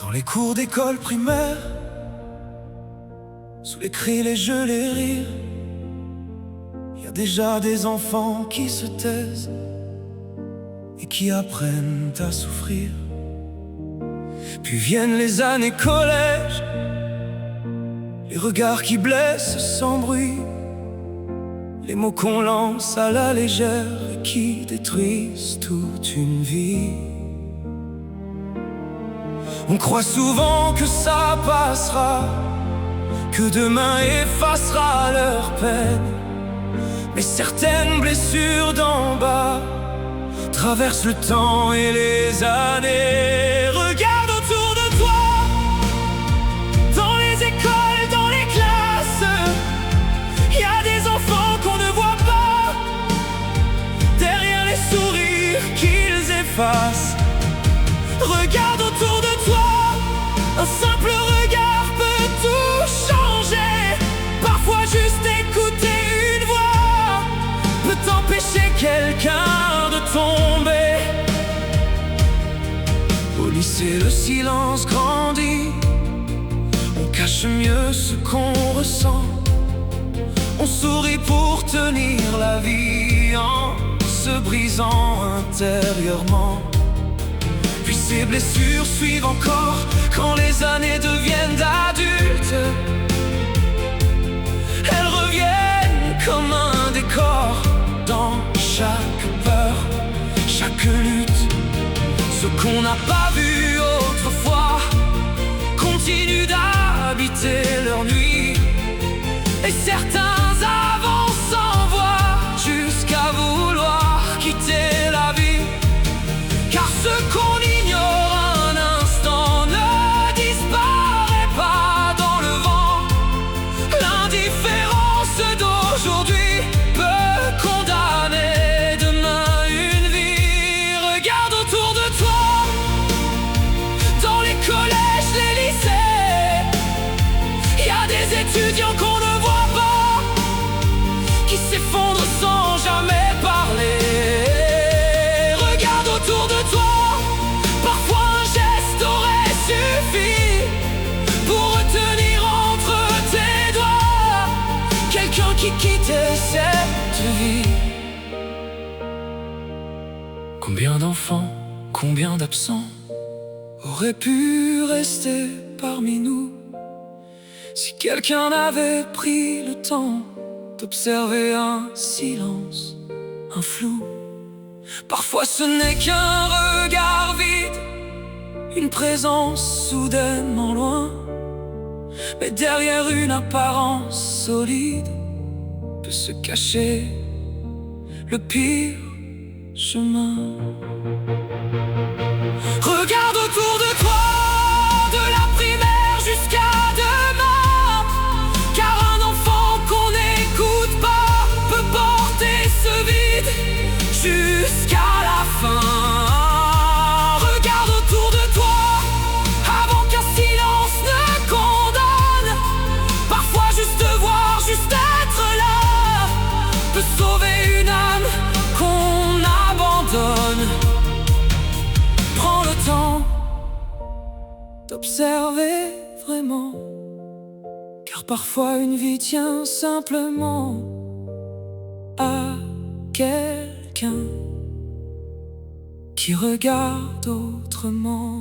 Dans les cours d'école primaire, sous les cris, les jeux, les rires, y a déjà des enfants qui se taisent et qui apprennent à souffrir. Puis viennent les années collège, les regards qui blessent sans bruit, les mots qu'on lance à la légère et qui détruisent toute une vie. On croit souvent que ça passera, que demain effacera leur peine. Mais certaines blessures d'en bas traversent le temps et les années. Regarde autour de toi, dans les écoles, dans les classes, y a des enfants qu'on ne voit pas, derrière les sourires qu'ils effacent. Regarde autour de toi, un simple regard peut tout changer. Parfois juste écouter une voix peut empêcher quelqu'un de tomber. Au lycée le silence grandit, on cache mieux ce qu'on ressent. On sourit pour tenir la vie en se brisant intérieurement. Puis ces blessures suivent encore quand les années deviennent adultes. Elles reviennent comme un décor dans chaque peur, chaque lutte. Ce qu'on n'a pas vu autrefois continue d'habiter leur nuit. Et certains avancent sans voix jusqu'à vouloir quitter la vie. Car ce qu'on ignore un instant ne disparaît pas dans le vent. L'indifférence d'aujourd'hui peut condamner demain une vie. Regarde autour de toi, dans les collèges, les lycées, y a des étudiants qu'on ne voit pas, qui s'effondrent sans jamais parler. Regarde autour de toi, parfois un geste aurait suffi pour retenir entre tes doigts quelqu'un qui quittait cette vie. Combien d'enfants, combien d'absents auraient pu rester parmi nous si quelqu'un avait pris le temps d'observer un silence, un flou. Parfois ce n'est qu'un regard vide, une présence soudainement loin. Mais derrière une apparence solide peut se cacher le pire chemin. Regarde autour de toi, de la primaire jusqu'à demain. Car un enfant qu'on n'écoute pas peut porter ce vide jusqu'à la fin. Regarde autour de toi, avant qu'un silence ne condamne. Parfois juste voir, juste être là peut sauver une âme qu'on abandonne. Prends le temps d'observer vraiment, car parfois une vie tient simplement à quelqu'un qui regarde autrement.